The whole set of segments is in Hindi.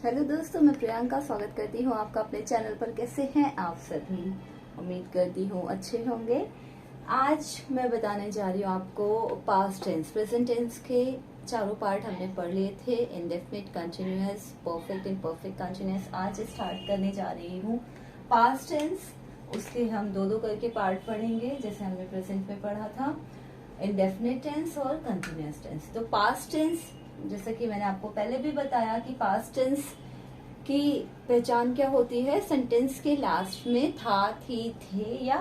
हेलो दोस्तों, मैं प्रियंका स्वागत करती हूँ आपका अपने चैनल पर। कैसे हैं आप सभी? उम्मीद करती हूँ अच्छे होंगे। आज मैं बताने जा रही हूँ आपको पास्ट टेंस, प्रेजेंट टेंस के चारों पार्ट हमने पढ़ लिए थे। Indefinite, continuous, perfect, imperfect, continuous. आज स्टार्ट करने जा रही हूँ पास्ट टेंस। उसके हम दो दो करके पार्ट पढ़ेंगे, जैसे हमने प्रेजेंट में पढ़ा था, इंडेफिनिट टेंस और कंटिन्यूअस टेंस। तो पास्ट टेंस, जैसा कि मैंने आपको पहले भी बताया कि पास्ट टेंस की पहचान क्या होती है। सेंटेंस के लास्ट में था, थी, थे या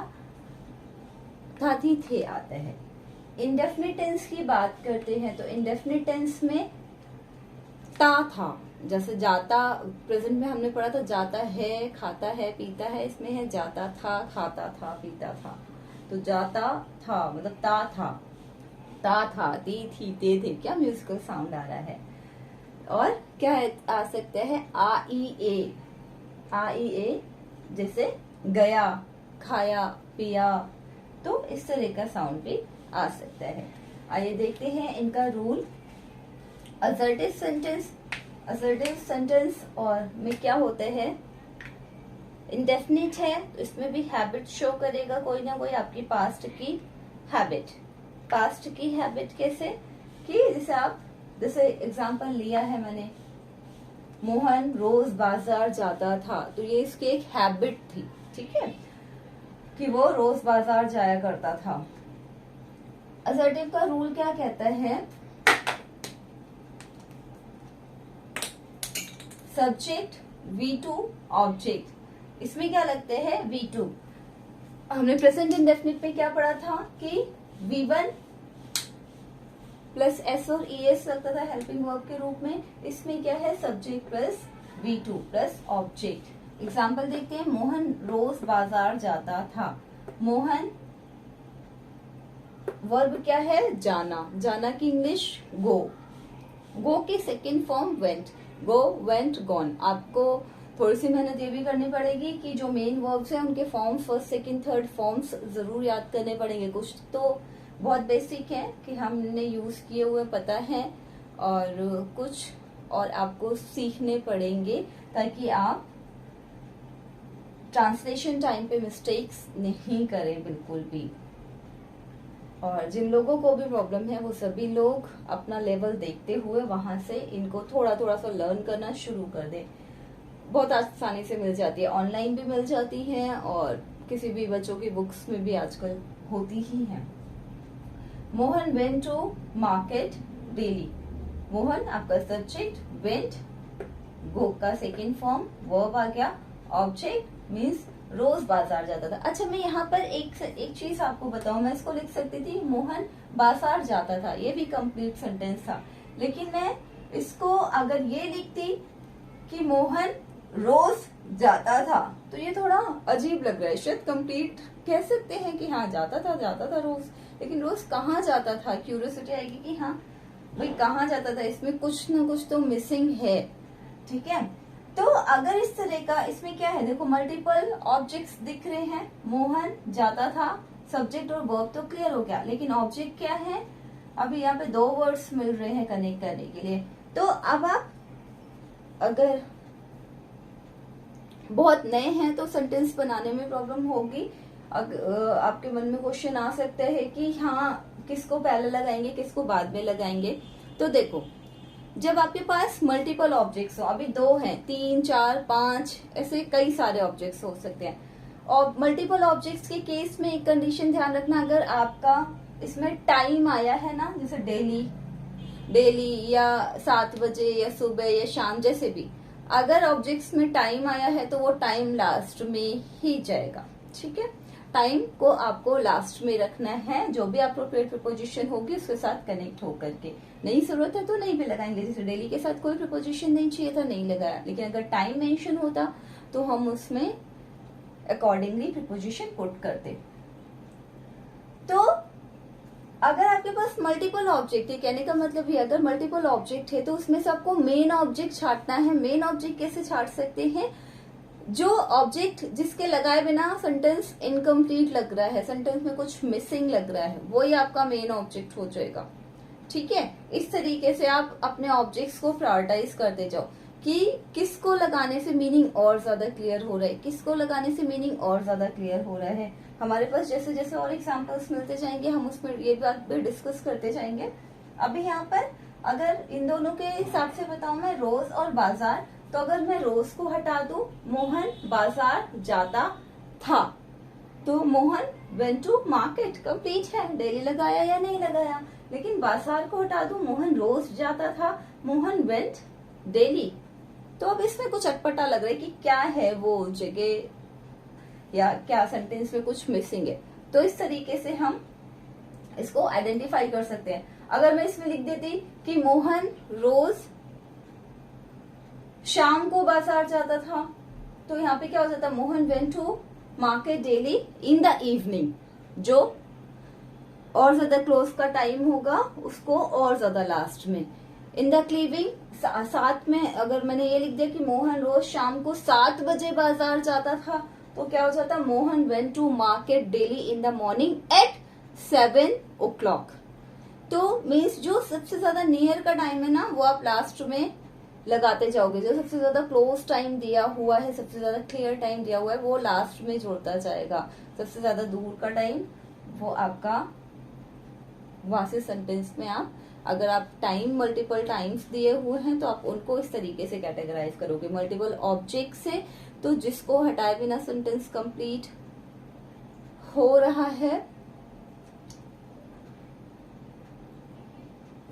था, थी, थे आता है। इंडेफिनिट टेंस की बात करते हैं तो इंडेफिनिट टेंस में ता, था, जैसे जाता, प्रेजेंट में हमने पढ़ा था जाता है, खाता है, पीता है। इसमें है जाता था, खाता था, पीता था। तो जाता था मतलब ता था, ती, थी, ते, थे। क्या म्यूजिकल साउंड आ रहा है। और क्या आ सकता है, आ ई ए, जैसे गया, खाया, पिया। तो इस तरह का साउंड भी आ सकता है। आइए देखते हैं इनका रूल। असर्टिव सेंटेंस और में क्या होते हैं, इंडेफिनिट है तो इसमें भी हैबिट शो करेगा, कोई ना कोई आपकी पास्ट की हैबिट। पास्ट की हैबिट कैसे कि जैसे एग्जांपल लिया है मैंने, मोहन रोज बाजार जाता था, तो ये इसकी एक हैबिट थी, ठीक है, कि वो रोज बाजार जाया करता था। असर्टिव का रूल क्या कहता है, सब्जेक्ट V2 ऑब्जेक्ट। इसमें क्या लगते हैं, V2। हमने प्रेजेंट इंडेफिनिट में क्या पढ़ा था कि V1 प्लस एस और ES लगता था हेल्पिंग वर्ब के रूप में। इसमें क्या है, subject plus V2 plus object. Example देखते हैं, मोहन रोज बाजार जाता था। मोहन वर्ब क्या है, जाना। जाना की इंग्लिश गो। गो की सेकेंड फॉर्म वेंट। गो, वेंट, गॉन। आपको थोड़ी सी मेहनत ये भी करनी पड़ेगी कि जो मेन वर्ब्स हैं उनके forms, first, second, third forms जरूर याद करने पड़ेंगे। कुछ तो बहुत बेसिक है कि हमने यूज किए हुए पता है, और कुछ और आपको सीखने पड़ेंगे ताकि आप ट्रांसलेशन टाइम पे मिस्टेक्स नहीं करें बिल्कुल भी। और जिन लोगों को भी प्रॉब्लम है वो सभी लोग अपना लेवल देखते हुए वहां से इनको थोड़ा थोड़ा सा लर्न करना शुरू कर दें। बहुत आसानी से मिल जाती है, ऑनलाइन भी मिल जाती है और किसी भी बच्चों की बुक्स में भी आजकल होती ही है। Mohan went to market daily. Mohan आपका सब्जेक्ट, वेंट गो का सेकेंड फॉर्म, वर्ब आ गया, ऑब्जेक्ट मीन्स रोज बाजार जाता था। अच्छा, मैं यहाँ पर एक चीज आपको बताऊं, मैं इसको लिख सकती थी मोहन बाजार जाता था, ये भी कंप्लीट सेंटेंस था। लेकिन मैं इसको अगर ये लिखती कि मोहन रोज जाता था, तो ये थोड़ा अजीब लग रहा है। शायद कंप्लीट कह सकते हैं कि हाँ जाता था रोज, लेकिन रोज कहाँ जाता था, क्यूरियोसिटी आएगी कि हाँ भाई कहाँ जाता था, इसमें कुछ ना कुछ तो मिसिंग है, ठीक है। तो अगर इस तरह का, इसमें क्या है, देखो मल्टीपल ऑब्जेक्ट्स दिख रहे हैं। मोहन जाता था, सब्जेक्ट और वर्ब तो क्लियर हो गया, लेकिन ऑब्जेक्ट क्या है, अभी यहाँ पे दो वर्ड्स मिल रहे हैं कनेक्ट करने के लिए। तो अब आप अगर बहुत नए हैं तो सेंटेंस बनाने में प्रॉब्लम होगी। आपके मन में क्वेश्चन आ सकता है कि हाँ किसको पहले लगाएंगे, किसको बाद में लगाएंगे। तो देखो, जब आपके पास मल्टीपल ऑब्जेक्ट्स हो, अभी दो हैं, 3, 4, 5, ऐसे कई सारे ऑब्जेक्ट्स हो सकते हैं। और मल्टीपल ऑब्जेक्ट्स के केस में एक कंडीशन ध्यान रखना, अगर आपका इसमें टाइम आया है ना, जैसे डेली या 7 बजे या सुबह या शाम, जैसे भी अगर ऑब्जेक्ट्स में टाइम आया है तो वो टाइम लास्ट में ही जाएगा, ठीक है। टाइम को आपको लास्ट में रखना है, जो भी अप्रोप्रिएट प्रीपोजिशन होगी उसके साथ कनेक्ट होकर के। नहीं जरूरत है तो नहीं भी लगाएंगे, जैसे डेली के साथ कोई प्रीपोजिशन नहीं चाहिए था, नहीं लगाया। लेकिन अगर टाइम मेंशन होता तो हम उसमें अकॉर्डिंगली प्रीपोजिशन पुट करते। तो अगर आपके पास मल्टीपल ऑब्जेक्ट है, कहने का मतलब ये, अगर मल्टीपल ऑब्जेक्ट है तो उसमें से आपको मेन ऑब्जेक्ट छांटना है। मेन ऑब्जेक्ट कैसे छांट सकते हैं, जो ऑब्जेक्ट जिसके लगाए बिना सेंटेंस इनकम्प्लीट लग रहा है, सेंटेंस में कुछ मिसिंग लग रहा है, वो ही आपका मेन ऑब्जेक्ट हो जाएगा, ठीक है। इस तरीके से आप अपने ऑब्जेक्ट्स को प्रायोरिटाइज करते जाओ। कि किसको लगाने से मीनिंग और ज्यादा क्लियर हो रहा है, किसको लगाने से मीनिंग और ज्यादा क्लियर हो रहा है। हमारे पास जैसे जैसे और एग्जांपल्स मिलते जाएंगे हम उसमें ये बात भी डिस्कस करते जाएंगे। अभी यहाँ पर अगर इन दोनों के हिसाब से बताऊं मैं रोज और बाजार, तो अगर मैं रोज को हटा दूं, मोहन बाजार जाता था, तो Mohan went to market complete है, डेली लगाया या नहीं लगाया। लेकिन बाजार को हटा दूं, मोहन रोज जाता था, मोहन वेंट डेली। तो अब इसमें कुछ अटपटा लग रहा है कि क्या है वो जगह या क्या सेंटेंस में कुछ मिसिंग है। तो इस तरीके से हम इसको आइडेंटिफाई कर सकते हैं। अगर मैं इसमें लिख देती कि मोहन रोज शाम को बाजार जाता था, तो यहाँ पे क्या हो जाता, Mohan went to market daily in the evening. जो और ज्यादा क्लोज का टाइम होगा उसको और ज्यादा लास्ट में। इन द क्लीविंग साथ में अगर मैंने ये लिख दिया कि मोहन रोज शाम को 7 बजे बाजार जाता था, तो क्या हो जाता, Mohan went to market daily in the morning at 7 o'clock। तो मीन्स जो सबसे ज्यादा नियर का टाइम है ना वो आप लास्ट में लगाते जाओगे, जो सबसे ज्यादा क्लोज टाइम दिया हुआ है, सबसे ज्यादा क्लियर टाइम दिया हुआ है वो लास्ट में जोड़ता जाएगा। सबसे ज्यादा दूर का टाइम वो आपका वहां से सेंटेंस में आप अगर आप टाइम मल्टीपल टाइम्स दिए हुए हैं तो आप उनको इस तरीके से कैटेगराइज करोगे मल्टीपल ऑब्जेक्ट से। तो जिसको हटाए बिना सेंटेंस कंप्लीट हो रहा है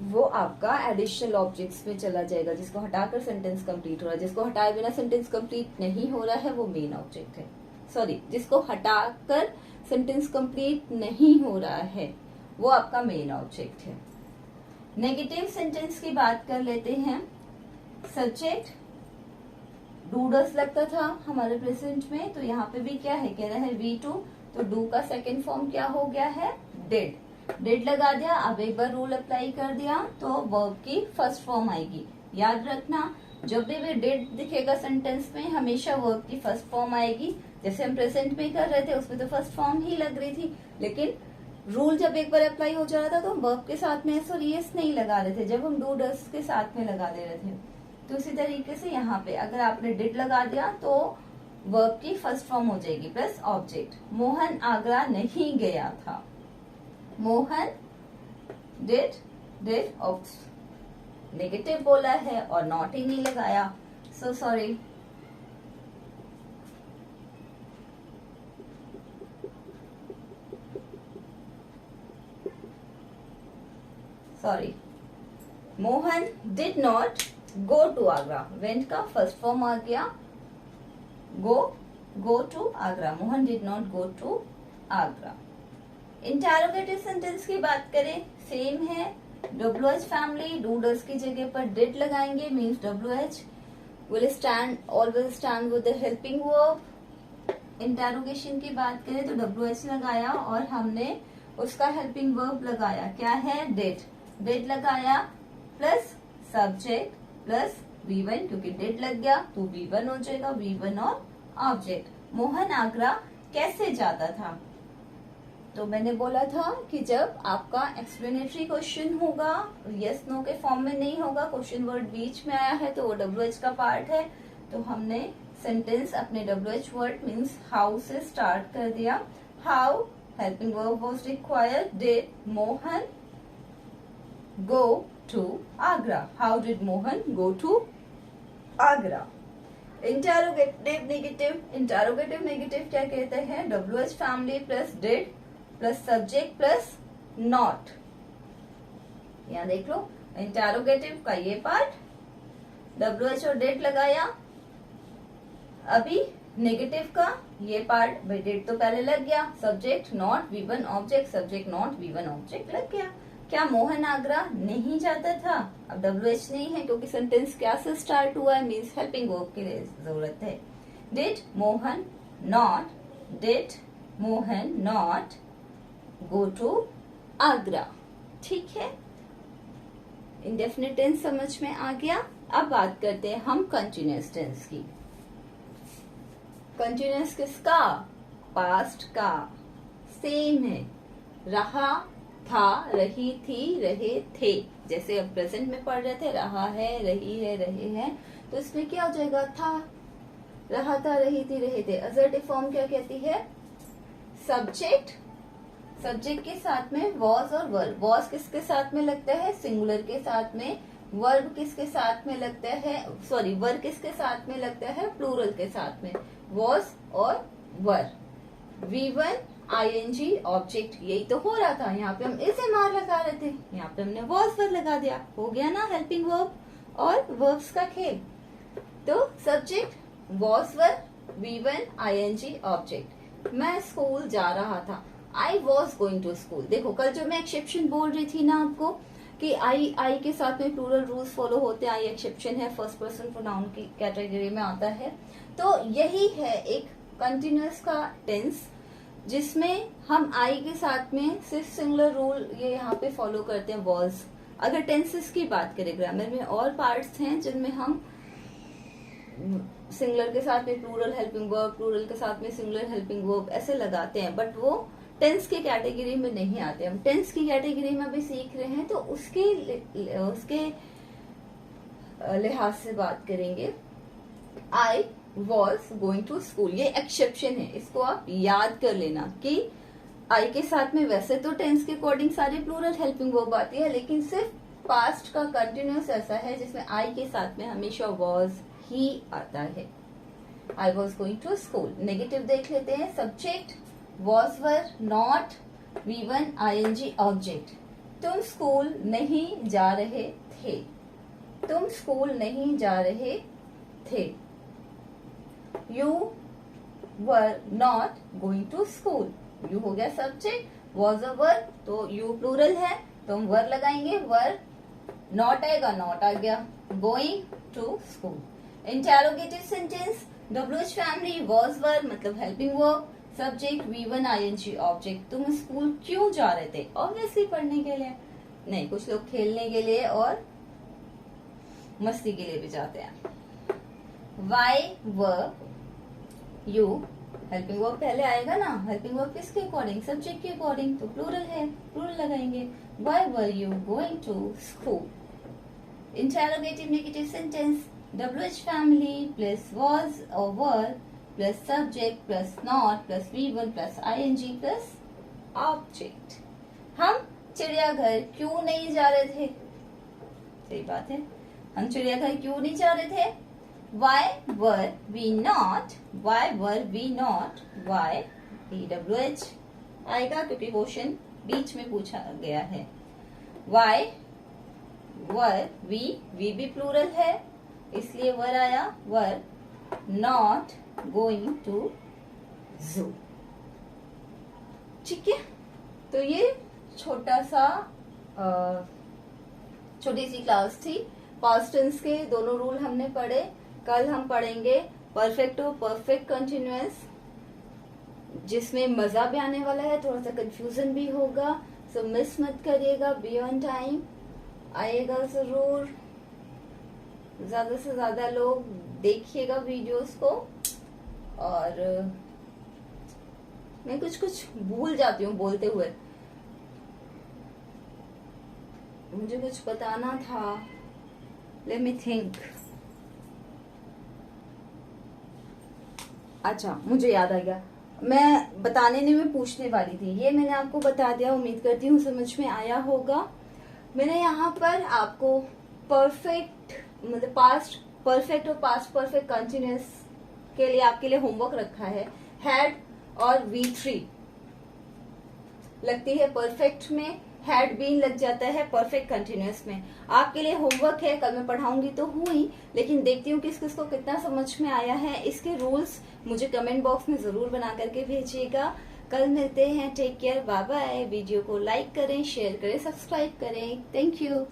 वो आपका एडिशनल ऑब्जेक्ट्स में चला जाएगा। जिसको हटाकर सेंटेंस कंप्लीट हो रहा है, जिसको हटाए बिना सेंटेंस कंप्लीट नहीं हो रहा है वो मेन ऑब्जेक्ट है। सॉरी, जिसको हटाकर सेंटेंस कंप्लीट नहीं हो रहा है वो आपका मेन ऑब्जेक्ट है। नेगेटिव सेंटेंस की बात कर लेते हैं। सब्जेक्ट डूडस लगता था हमारे प्रेजेंट में, तो यहाँ पे भी क्या है, कह रहा है V2, तो डू का सेकेंड फॉर्म क्या हो गया है, डिड। डिड लगा दिया, अब एक बार रूल अप्लाई कर दिया तो वर्ब की फर्स्ट फॉर्म आएगी। याद रखना जब भी डिड दिखेगा सेंटेंस में हमेशा वर्ब की फर्स्ट फॉर्म आएगी। जैसे हम प्रेजेंट में कर रहे थे उसमें तो फर्स्ट फॉर्म ही लग रही थी, लेकिन रूल जब एक बार अप्लाई हो जा रहा था तो हम वर्ब के साथ में एस और ईएस नहीं लगा रहे थे, जब हम डू डस के साथ में लगा दे रहे थे। तो इसी तरीके से यहाँ पे अगर आपने डिड लगा दिया तो वर्ब की फर्स्ट फॉर्म हो जाएगी प्लस ऑब्जेक्ट। मोहन आगरा नहीं गया था, मोहन डिड नेगेटिव बोला है और नॉट ही नहीं लगाया, so sorry. Mohan did not go to Agra, went का फर्स्ट फॉर्म आ गया go to Agra, Mohan did not go to Agra. Interrogative sentence की बात करें सेम है, WH फैमिली डूडस की जगह पर डिड लगाएंगे, means WH will always stand with the helping verb. Interrogation की बात करें तो WH लगाया और हमने उसका हेल्पिंग वर्ब लगाया, क्या है, डिड लगाया प्लस सब्जेक्ट प्लस V1, क्योंकि डिड लग गया तो V1 हो जाएगा, V1 और ऑब्जेक्ट। मोहन आगरा कैसे जाता था, तो मैंने बोला था कि जब आपका एक्सप्लेनेटरी क्वेश्चन होगा यस नो के फॉर्म में नहीं होगा, क्वेश्चन वर्ड बीच में आया है तो वो WH का पार्ट है, तो हमने सेंटेंस अपने WH वर्ड मीन्स हाउ से स्टार्ट कर दिया। How helping verb was required, did Mohan go to Agra, how did Mohan go to Agra। Interrogative negative क्या कहते हैं, WH family plus did plus subject plus not. यहाँ देख लो इंटरोगेटिव का ये पार्ट WH और डिड लगाया, अभी नेगेटिव का ये पार्ट डिड तो पहले लग गया, subject not V1 object, subject not V1 object लग गया। क्या मोहन आगरा नहीं जाता था, अब WH नहीं है क्योंकि सेंटेंस क्या से स्टार्ट हुआ है, मीन्स हेल्पिंग वर्ब की जरूरत है। Did Mohan not go to Agra, ठीक है। इंडेफिनिट टेंस समझ में आ गया। अब बात करते हैं हम कंटिन्यूअस टेंस की। कंटिन्यूअस किसका, पास्ट का, सेम है, रहा था, रही थी, रहे थे। जैसे अब प्रेजेंट में पढ़ रहे थे रहा है, रही है, रहे हैं, तो इसमें क्या हो जाएगा, था, रहा था, रही थी, रहे थे। असर्टिव फॉर्म क्या कहती है, सब्जेक्ट, सब्जेक्ट के साथ में वॉज और वर्ब। वॉज किसके साथ में लगता है, सिंगुलर के साथ में। वर्ब किसके साथ में लगता है, सॉरी, वर्ब किसके साथ में लगता है, प्लूरल के साथ में, वॉज और वर। V1 ING ऑब्जेक्ट, यही तो हो रहा था। यहाँ पे हम इस MR लगा रहे थे, यहाँ पे हमने वॉज वर लगा दिया, हो गया ना हेल्पिंग वर्ब और वर्ब्स का खेल। तो subject was were, V1 ING object. मैं स्कूल जा रहा था, I was going to school. देखो कल जो मैं एक्सेप्शन बोल रही थी ना आपको कि आई के साथ में प्लूरल रूल्स फॉलो होते हैं, आई एक्सेप्शन है, फर्स्ट पर्सन प्रोनाउन की कैटेगरी में आता है। तो यही है एक कंटिन्यूअस का टेंस जिसमें हम आई के साथ में सिर्फ सिंगुलर रूल ये यहाँ पे फॉलो करते हैं, वॉज। अगर टेंसेस की बात करें ग्रामर में और पार्ट्स हैं जिनमें हम सिंगुलर के साथ में प्लूरल हेल्पिंग वर्ब, प्लूरल के साथ में सिंगुलर हेल्पिंग वर्ब ऐसे लगाते हैं, बट वो टेंस की कैटेगरी में नहीं आते। हम टेंस की कैटेगरी में भी सीख रहे हैं, तो उसके लिहाज से बात करेंगे। I was going to school, ये एक्सेप्शन है, इसको आप याद कर लेना कि आई के साथ में वैसे तो टेंस के अकॉर्डिंग सारी प्लूरल हेल्पिंग वर्ब आती है, लेकिन सिर्फ पास्ट का कंटिन्यूअस ऐसा है जिसमें आई के साथ में हमेशा वॉज ही आता है। I was going to school. Negative देख लेते हैं। Subject was were not V1 ING object. तुम स्कूल नहीं जा रहे थे, तुम स्कूल नहीं जा रहे थे। You were not going to school, you हो गया सब्जेक्ट, वॉज अ वर, तो यू प्लूरल है तो हम वर लगाएंगे, वर। नॉट आएगा, नॉट आ गया। Going to school. Interrogative sentence WH family, was were मतलब helping verb, subject V1 ING object. तुम स्कूल क्यों जा रहे थे, ऑब्वियसली पढ़ने के लिए नहीं, कुछ लोग खेलने के लिए और मस्ती के लिए भी जाते हैं। Why were you, helping verb पहले आएगा ना, हेल्पिंग वर्ब किसके अकॉर्डिंग, सब्जेक्ट के अकॉर्डिंग, तो प्लूरल है, प्लूरल लगाएंगे। Why were you going to school? Interrogative negative sentence WH family plus was or were plus subject plus not plus V1 plus ING plus object. हम चिड़ियाघर क्यों नहीं जा रहे थे, सही बात है, हम चिड़ियाघर क्यों नहीं जा रहे थे। Why were we not, why were we not, why WH आएगा क्योंकि क्वेश्चन बीच में पूछा गया है। Why were we भी प्लूरल है इसलिए वर आया, वर नॉट गोइंग टू जू। ठीक है, तो ये छोटा सा छोटी सी क्लास थी। पास्ट टेंस के दोनों रूल हमने पढ़े। कल हम पढ़ेंगे परफेक्ट और परफेक्ट कंटिन्यूअस, जिसमें मजा भी आने वाला है, थोड़ा सा कंफ्यूजन भी होगा, सो मिस मत करिएगा। बी ऑन टाइम आइएगा जरूर, ज्यादा से ज्यादा लोग देखिएगा वीडियोस को। और मैं कुछ कुछ भूल जाती हूँ बोलते हुए, मुझे कुछ बताना था, लेट मी थिंक। अच्छा, मुझे याद आ गया, मैं बताने नहीं, मैं पूछने वाली थी, ये मैंने आपको बता दिया। उम्मीद करती हूँ समझ में आया होगा। मैंने यहाँ पर आपको परफेक्ट मतलब पास्ट परफेक्ट और पास्ट परफेक्ट कंटिन्यूअस के लिए आपके लिए होमवर्क रखा है। हैड और V3 लगती है परफेक्ट में, हैड बीन लग जाता है परफेक्ट कंटिन्यूअस में। आपके लिए होमवर्क है, कल मैं पढ़ाऊंगी तो हुई, लेकिन देखती हूँ किस किसको कितना समझ में आया है। इसके रूल्स मुझे कमेंट बॉक्स में जरूर बना करके भेजिएगा। कल मिलते हैं, take care, bye bye. Video को लाइक करें, शेयर करें, सब्सक्राइब करें। Thank you.